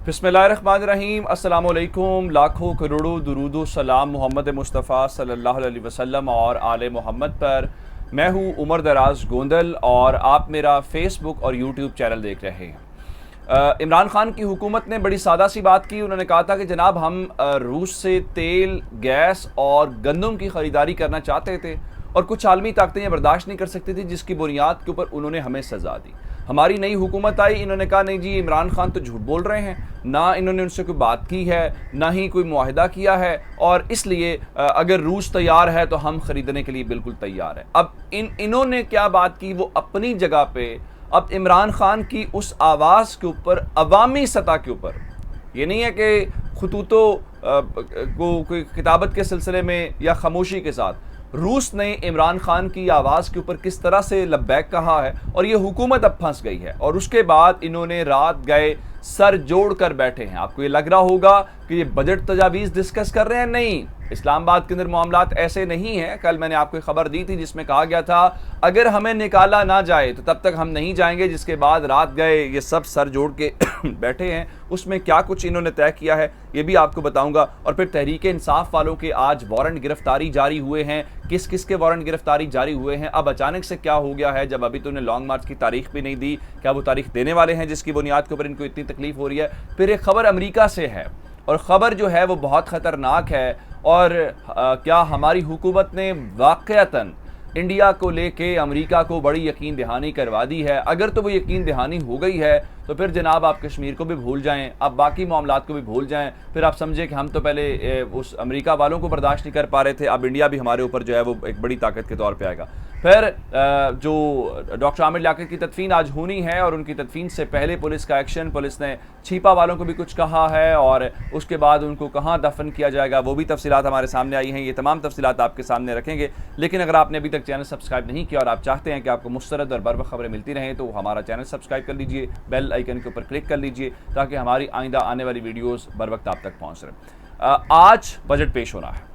बिस्मिल्लाहिर्रहमानिर्रहीम। अस्सलामुअलैकुम। लाखों करोड़ों दुरूदो सलाम मोहम्मद मुस्तफ़ा सल्लल्लाहु अलैहि वसल्लम और आले मोहम्मद पर। मैं हूँ उमर दराज गोंदल और आप मेरा फेसबुक और यूट्यूब चैनल देख रहे हैं। इमरान खान की हुकूमत ने बड़ी सादा सी बात की। उन्होंने कहा था कि जनाब हम रूस से तेल, गैस और गंदम की ख़रीदारी करना चाहते थे और कुछ आलमी ताकतें ये बर्दाश्त नहीं कर सकती थी, जिसकी बुनियाद के ऊपर उन्होंने हमें सज़ा दी। हमारी नई हुकूमत आई, इन्होंने कहा नहीं जी इमरान खान तो झूठ बोल रहे हैं, ना इन्होंने उनसे कोई बात की है, ना ही कोई मुआहिदा किया है, और इसलिए अगर रूस तैयार है तो हम ख़रीदने के लिए बिल्कुल तैयार है। अब इन्होंने क्या बात की वो अपनी जगह पे। अब इमरान खान की उस आवाज़ के ऊपर अवामी सतह के ऊपर, ये नहीं है कि खतूतो को कोई किताबत के सिलसिले में या खामोशी के साथ, रूस ने इमरान खान की आवाज़ के ऊपर किस तरह से लब्बैक कहा है और ये हुकूमत अब फंस गई है। और उसके बाद इन्होंने रात गए सर जोड़ कर बैठे हैं। आपको ये लग रहा होगा कि ये बजट तजावीज़ डिस्कस कर रहे हैं, नहीं, इस्लामाबाद के अंदर मामलात ऐसे नहीं हैं। कल मैंने आपको खबर दी थी जिसमें कहा गया था अगर हमें निकाला ना जाए तो तब तक हम नहीं जाएंगे, जिसके बाद रात गए ये सब सर जोड़ के बैठे हैं। उसमें क्या कुछ इन्होंने तय किया है ये भी आपको बताऊंगा। और फिर तहरीक इंसाफ वालों के आज वारंट गिरफ्तारी जारी हुए हैं, किस किस के वारंट गिरफ्तारी जारी हुए हैं, अब अचानक से क्या हो गया है जब अभी तो उन्हें लॉन्ग मार्च की तारीख भी नहीं दी, क्या वो तारीख देने वाले हैं जिसकी बुनियाद के ऊपर इनको इतनी तकलीफ हो रही है। फिर एक खबर अमेरिका से है और ख़बर जो है वो बहुत ख़तरनाक है। और क्या हमारी हुकूमत ने वाक़अतन इंडिया को लेके अमेरिका को बड़ी यकीन दहानी करवा दी है। अगर तो वो यकीन दहानी हो गई है तो फिर जनाब आप कश्मीर को भी भूल जाएं, आप बाकी मामलात को भी भूल जाएं। फिर आप समझे कि हम तो पहले उस अमेरिका वालों को बर्दाश्त नहीं कर पा रहे थे, अब इंडिया भी हमारे ऊपर जो है वो एक बड़ी ताकत के तौर पे आएगा। फिर जो डॉक्टर आमिर लियाकत की तदफीन आज होनी है और उनकी तदफीन से पहले पुलिस का एक्शन, पुलिस ने छिपा वालों को भी कुछ कहा है और उसके बाद उनको कहाँ दफन किया जाएगा वो भी तफसीलात हमारे सामने आई हैं। ये तमाम तफसीलात आपके सामने रखेंगे। लेकिन अगर आपने अभी तक चैनल सब्सक्राइब नहीं किया और आप चाहते हैं कि आपको मुस्तरद और बर वक्त खबरें मिलती रहें तो हमारा चैनल सब्सक्राइब कर लीजिए, बेल आइकन के ऊपर क्लिक कर लीजिए ताकि हमारी आइंदा आने वाली वीडियोस बर वक्त आप तक पहुँच रहे। आज बजट पेश होना है।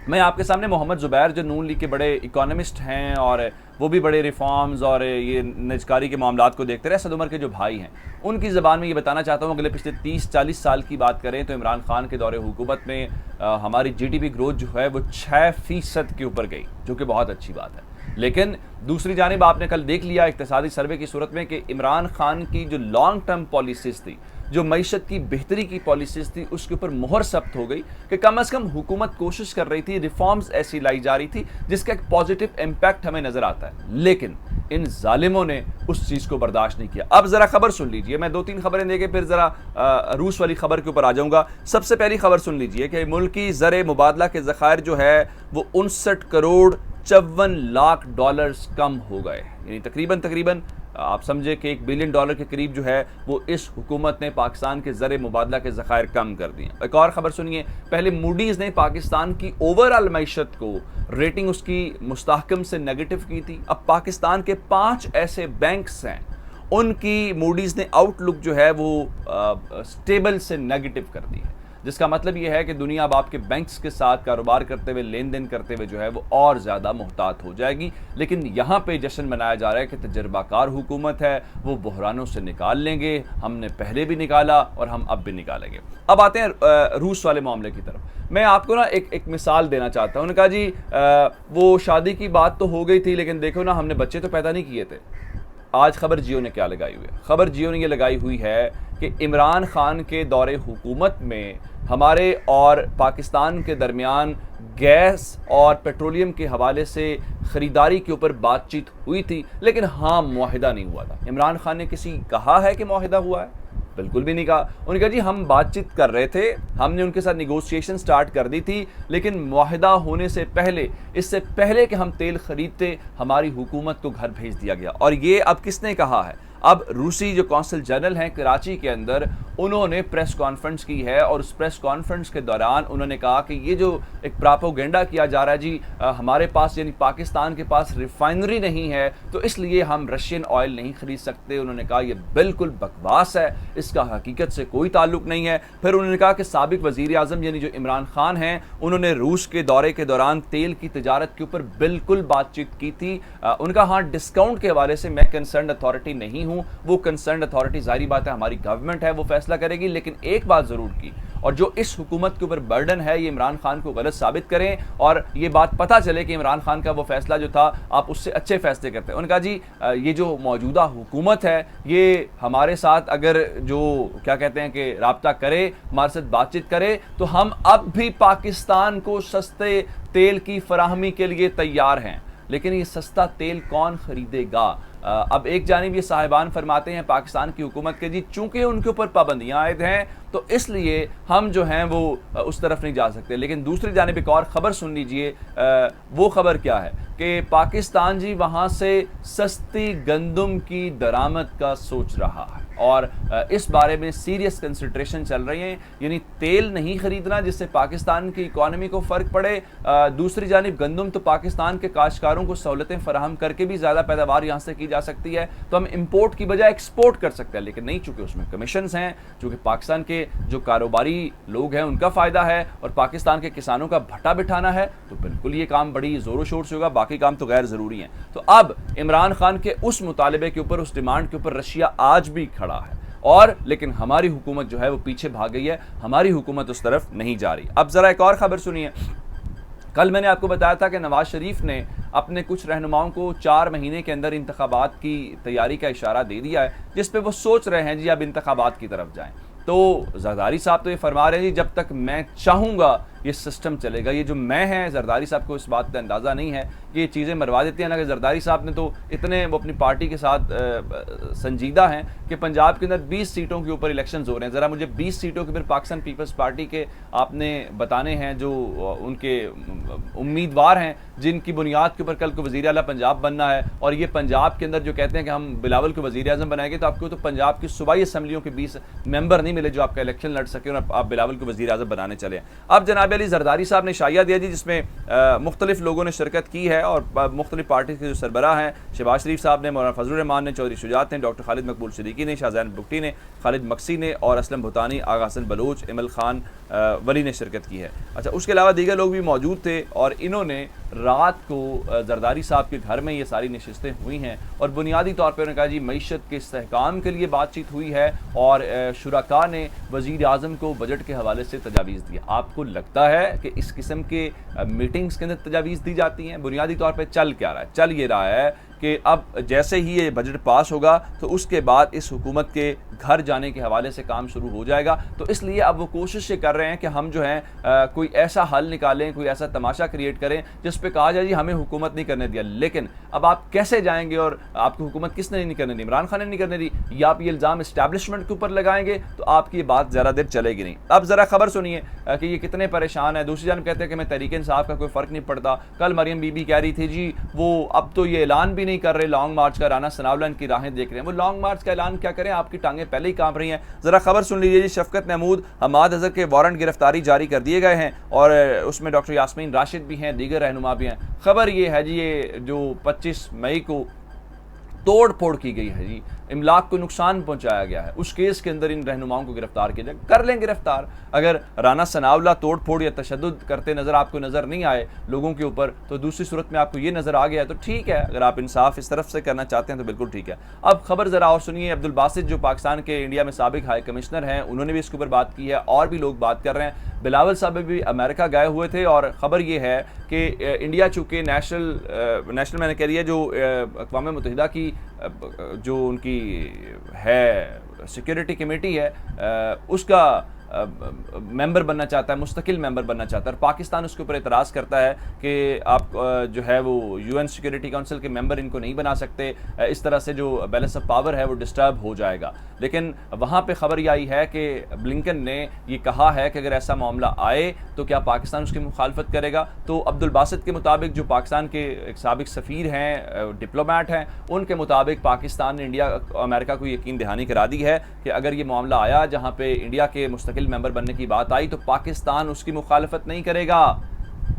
मैं आपके सामने मोहम्मद ज़ुबैर जो नून लीग के बड़े इकोनॉमिस्ट हैं और वो भी बड़े रिफॉर्म्स और ये निजकारी के मामलात को देखते रहे, असद उमर के जो भाई हैं उनकी ज़बान में ये बताना चाहता हूँ। अगले पिछले 30-40 साल की बात करें तो इमरान खान के दौरे हुकूमत में हमारी GDP ग्रोथ जो है वो 6% के ऊपर गई, जो कि बहुत अच्छी बात है। लेकिन दूसरी जानिब आपने कल देख लिया इक़्तिसादी सर्वे की सूरत में कि इमरान खान की जो लॉन्ग टर्म पॉलिसीज़ थी, जो मईशत की बेहतरी की पॉलिसीज़ थी, उसके ऊपर मोहर सख्त हो गई कि कम से कम हुकूमत कोशिश कर रही थी, रिफॉर्म्स ऐसी लाई जा रही थी जिसका एक पॉजिटिव इम्पैक्ट हमें नज़र आता है। लेकिन इन जालिमों ने उस चीज़ को बर्दाश्त नहीं किया। अब ज़रा खबर सुन लीजिए, मैं 2-3 खबरें देके फिर ज़रा रूस वाली खबर के ऊपर आ जाऊँगा। सबसे पहली खबर सुन लीजिए कि मुल्की ज़र मुबादला के ज़खायर जो है वो 59 करोड़ 54 लाख डॉलर्स कम हो गए, यानी तकरीबन आप समझे कि $1 बिलियन के करीब जो है वो इस हुकूमत ने पाकिस्तान के ज़र मुबादला के ज़खायर कम कर दिए। एक और ख़बर सुनिए, पहले मूडीज़ ने पाकिस्तान की ओवरऑल मईशत को रेटिंग उसकी मुस्तहकम से नेगेटिव की थी। अब पाकिस्तान के 5 ऐसे बैंक्स हैं उनकी मूडीज़ ने आउटलुक जो है वो स्टेबल से नेगेटिव कर दी है, जिसका मतलब ये है कि दुनिया अब आपके बैंक्स के साथ कारोबार करते हुए, लेन देन करते हुए जो है वो और ज़्यादा मुहतात हो जाएगी। लेकिन यहाँ पे जश्न मनाया जा रहा है कि तजर्बाकार हुकूमत है, वो बहरानों से निकाल लेंगे, हमने पहले भी निकाला और हम अब भी निकालेंगे। अब आते हैं रूस वाले मामले की तरफ। मैं आपको ना एक मिसाल देना चाहता हूँ। उन्होंने कहा जी वो शादी की बात तो हो गई थी लेकिन देखो ना हमने बच्चे तो पैदा नहीं किए थे। आज खबर जियो ने क्या लगाई हुई है? खबर जियो ने ये लगाई हुई है कि इमरान खान के दौरे हुकूमत में हमारे और पाकिस्तान के दरमियान गैस और पेट्रोलियम के हवाले से ख़रीदारी के ऊपर बातचीत हुई थी, लेकिन हाँ मुआहिदा नहीं हुआ था। इमरान खान ने किसी कहा है कि मुआहिदा हुआ है? बिल्कुल भी नहीं कहा। उन्होंने कहा जी हम बातचीत कर रहे थे, हमने उनके साथ निगोशिएशन स्टार्ट कर दी थी, लेकिन मुआहिदा होने से पहले, इससे पहले कि हम तेल ख़रीदते, हमारी हुकूमत को घर भेज दिया गया। और ये अब किसने कहा है? अब रूसी जो कौंसल जनरल हैं कराची के अंदर, उन्होंने प्रेस कॉन्फ्रेंस की है और उस प्रेस कॉन्फ्रेंस के दौरान उन्होंने कहा कि ये जो एक प्रोपेगेंडा किया जा रहा है जी हमारे पास यानी पाकिस्तान के पास रिफाइनरी नहीं है तो इसलिए हम रशियन ऑयल नहीं खरीद सकते। उन्होंने कहा ये बिल्कुल बकवास है, इसका हकीकत से कोई ताल्लुक नहीं है। फिर उन्होंने कहा कि साबिक वज़ीर आज़म यानी जो इमरान खान हैं उन्होंने रूस के दौरे के दौरान तेल की तजारत के ऊपर बिल्कुल बातचीत की थी। उनका हाँ डिस्काउंट के हवाले से मैं कंसर्न अथॉरिटी नहीं हूँ, हूँ, वो कंसर्न अथॉरिटी ज़ाहिर बात है हमारी गवर्नमेंट है, वो फैसला करेगी। लेकिन एक बात ज़रूर की, और जो इस हुकूमत के ऊपर बर्डन है, ये इमरान खान को गलत साबित करें और ये बात पता चले कि इमरान खान का वो फैसला जो था आप उससे अच्छे फैसले करते हैं। उन्होंने कहा जी ये जो मौजूदा हुकूमत है ये हमारे साथ अगर जो क्या कहते हैं कि राब्ता करे, हमारे साथ बातचीत करे, तो हम अब भी पाकिस्तान को सस्ते तेल की फराहमी के लिए तैयार हैं। लेकिन ये सस्ता तेल कौन खरीदेगा? अब एक जानिब ये साहिबान फरमाते हैं पाकिस्तान की हुकूमत के जी चूंकि उनके ऊपर पाबंदियां आयद हैं तो इसलिए हम जो हैं वो उस तरफ नहीं जा सकते। लेकिन दूसरी जानिब एक और ख़बर सुन लीजिए, वो ख़बर क्या है कि पाकिस्तान जी वहाँ से सस्ती गंदम की दरामद का सोच रहा है और इस बारे में सीरियस कंसिडरेशन चल रही है। यानी तेल नहीं खरीदना जिससे पाकिस्तान की इकॉनमी को फ़र्क पड़े, दूसरी जानिब गंदम तो पाकिस्तान के काश्तकारों को सहूलतें फराहम करके भी ज़्यादा पैदावार यहाँ से की जा सकती है, तो हम इंपोर्ट की बजाय एक्सपोर्ट कर सकते हैं। लेकिन नहीं, चूँकि उसमें कमीशंस हैं, चूँकि पाकिस्तान के जो कारोबारी लोग हैं उनका फ़ायदा है और पाकिस्तान के किसानों का भट्टा बिठाना है, तो बिल्कुल ये काम बड़ी ज़ोरों शोर से होगा, बाकी काम तो गैर ज़रूरी हैं। तो अब इमरान खान के उस मुतालबे के ऊपर, उस डिमांड के ऊपर रशिया आज भी खड़ा है और लेकिन हमारी हुकूमत जो है वो पीछे भाग गई है, हमारी हुकूमत उस तरफ नहीं जा रही। अब ज़रा एक और ख़बर सुनिए। कल मैंने आपको बताया था कि नवाज शरीफ ने अपने कुछ रहनुमाओं को 4 महीने के अंदर इंतखाबात की तैयारी का इशारा दे दिया है, जिस पे वो सोच रहे हैं जी अब इंतखाबात की तरफ जाएं। तो जरदारी साहब तो ये फरमा रहे हैं जी जब तक मैं चाहूँगा ये सिस्टम चलेगा। ये जो मैं है, जरदारी साहब को इस बात का अंदाज़ा नहीं है कि ये चीज़ें मरवा देती हैं ना, कि जरदारी साहब ने तो इतने वो अपनी पार्टी के साथ संजीदा हैं कि पंजाब के अंदर 20 सीटों के ऊपर इलेक्शंस हो रहे हैं। ज़रा मुझे 20 सीटों के फिर पाकिस्तान पीपल्स पार्टी के आपने बताने हैं जो उनके उम्मीदवार हैं जिनकी बुनियाद के ऊपर कल को वज़ीर आला पंजाब बनना है। और ये पंजाब के अंदर जो कहते हैं कि हम बिलावल को वज़ीर आज़म बनाएंगे, तो आपको तो पंजाब की सूबाई असम्बलियों के 20 मेंबर नहीं मिले जो आपका इलेक्शन लड़ सके और आप बिलावल को वज़ीर आज़म बनाने चले। अब जनाब अली जरदारी साहब ने शाया दिया जी, जिसमें मुख्तलिफ लोगों ने शिरकत की है और मुख्तलिफ पार्टी के जो सरबराह हैं, शहबाज शरीफ साहब ने, मौलाना फजलुर रहमान ने, चौधरी शुजात ने, डॉक्टर खालिद मकबूल सिद्दीकी ने, शाहजहान बुगटी ने, खालिद मक्सी ने और असलम भूतानी, आगा हसन बलोच, इमल खान वली ने शिरकत की है। अच्छा, उसके अलावा दीगर लोग भी मौजूद थे और इन्होंने रात को जरदारी साहब के घर में ये सारी नशिस्तें हुई हैं और बुनियादी तौर पर उन्होंने कहा जी मीशत के इस्तेहकाम के लिए बातचीत हुई है और शुरका ने वज़ीर आज़म को बजट के हवाले से तजावीज़ दिया। आपको लगता है कि इस किस्म के मीटिंग्स के अंदर तजावीज़ दी जाती हैं? बुनियादी तौर पर चल क्या रहा है? चल ये रहा है कि अब जैसे ही ये बजट पास होगा तो उसके बाद इस हुकूमत के घर जाने के हवाले से काम शुरू हो जाएगा। तो इसलिए अब वो कोशिश ये कर रहे हैं कि हम जो हैं कोई ऐसा हल निकालें, कोई ऐसा तमाशा क्रिएट करें जिस पे कहा जाए जी हमें हुकूमत नहीं करने दिया। लेकिन अब आप कैसे जाएंगे और आपकी हुकूमत किसने नहीं करने दी? इमरान खान ने नहीं करने दी, या आप ये इल्ज़ाम इस्टेब्लिशमेंट के ऊपर लगाएंगे तो आपकी ये बात ज़रा देर चलेगी नहीं। अब ज़रा खबर सुनिए कि ये कितने परेशान है। दूसरी जानब कहते हैं कि मैं तहरीक इंसाफ का कोई फ़र्क नहीं पड़ता। कल मरियम बीबी कह रही थी जी वो अब तो ये ऐलान भी नहीं कर रहे लॉन्ग मार्च का, राना सनाउल्लाह की राहें देख रहे हैं। वो लॉन्ग मार्च का ऐलान क्या करें, आपकी टांगें पहले ही कांप रही हैं। जरा खबर सुन लीजिए जी। शफकत महमूद, हमाद अजहर के वारंट गिरफ्तारी जारी कर दिए गए हैं और उसमें डॉक्टर यास्मीन राशिद भी हैं, दीगर रहनुमा भी हैं। खबर ये है जी ये जो 25 मई को तोड़ फोड़ की गई है जी, इमलाक को नुकसान पहुंचाया गया है, उस केस के अंदर इन रहनुमाओं को गिरफ्तार किया जाए। कर लें गिरफ्तार। अगर राना सनाउल्लाह तोड़ फोड़ या तशद्दुद करते नज़र आपको नज़र नहीं आए लोगों के ऊपर, तो दूसरी सूरत में आपको ये नज़र आ गया तो ठीक है। अगर आप इंसाफ इस तरफ से करना चाहते हैं तो बिल्कुल ठीक है। अब खबर ज़रा और सुनिए। अब्दुल बासित जो पाकिस्तान के इंडिया में साबिक हाई कमिश्नर हैं, उन्होंने भी इसके ऊपर बात की है और भी लोग बात कर रहे हैं। बिलावल साहब भी अमेरिका गए हुए थे और ख़बर ये है कि इंडिया चूँकि नेशनल मैंने कह रही है जो अक़वाम मुत्तहिदा की जो उनकी है सिक्योरिटी कमेटी है उसका मेंबर बनना चाहता है, मुस्तकिल मेंबर बनना चाहता है। और पाकिस्तान उसके ऊपर एतराज़ करता है कि आप जो है वो यूएन सिक्योरिटी काउंसिल के मेंबर इनको नहीं बना सकते, इस तरह से जो बैलेंस ऑफ पावर है वो डिस्टर्ब हो जाएगा। लेकिन वहाँ पे खबर ये आई है कि ब्लिंकन ने ये कहा है कि अगर ऐसा मामला आए तो क्या पाकिस्तान उसकी मुखालफत करेगा। तो अब्दुल बासित के मुताबिक, जो पाकिस्तान के एक साबिक सफ़ीर हैं, डिप्लोमेट हैं, उनके मुताबिक पाकिस्तान ने अमेरिका को यकीन दहानी करा दी है कि अगर ये मामला आया जहाँ पे इंडिया के मुस्तकिल मेंबर बनने की बात आई तो पाकिस्तान उसकी मुखालफत नहीं करेगा।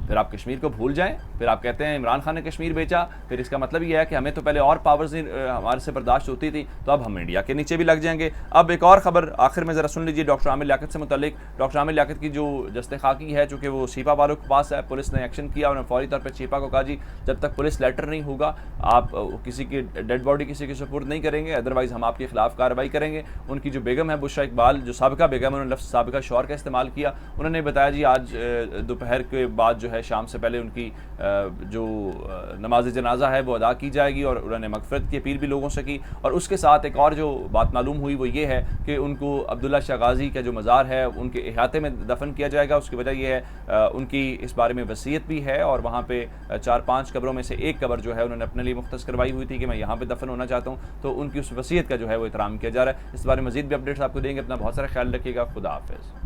फिर आप कश्मीर को भूल जाएं, फिर आप कहते हैं इमरान खान ने कश्मीर बेचा, फिर इसका मतलब ये है कि हमें तो पहले और पावर्स हमारे से बर्दाश्त होती थी, तो अब हम इंडिया के नीचे भी लग जाएंगे। अब एक और खबर आखिर में ज़रा सुन लीजिए डॉक्टर आमिर लियाकत से मुतल्लिक। डॉक्टर आमिर लियाकत की जो जस्ते खाकी है, चूँकि वो छिपा वालों के पास है, पुलिस ने एक्शन किया, उन्होंने फौरी तौर पर छिपा को कहा जी जब तक पुलिस लेटर नहीं होगा आप किसी की डेड बॉडी किसी के सुपुर्द नहीं करेंगे, अदरवाइज़ हम आपके खिलाफ कार्रवाई करेंगे। उनकी जो बेगम है बुशरा इकबाल, जो साबिका बेगम है, उन्होंने लफ्ज़ साबिका शौहर का इस्तेमाल किया। उन्होंने बताया जी आज दोपहर के बाद जो है शाम से पहले उनकी जो नमाज जनाजा है वो अदा की जाएगी, और उन्होंने मगफरत की अपील भी लोगों से की। और उसके साथ एक और जो बात मालूम हुई वो ये है कि उनको अब्दुल्ला शाह गाजी का जो मज़ार है उनके इहाते में दफन किया जाएगा। उसकी वजह यह है उनकी इस बारे में वसीयत भी है, और वहाँ पे 4-5 कब्रों में से एक कब्र जो है उन्होंने अपने लिए मुख्तस करवाई हुई थी कि मैं यहाँ पे दफन होना चाहता हूँ, तो उनकी उस वसीयत का जो है वो एहतराम किया जा रहा है। इस बारे में मज़ीद भी अपडेट्स आपको देंगे। अपना बहुत सारा ख्याल रखिएगा। खुदा हाफिज़।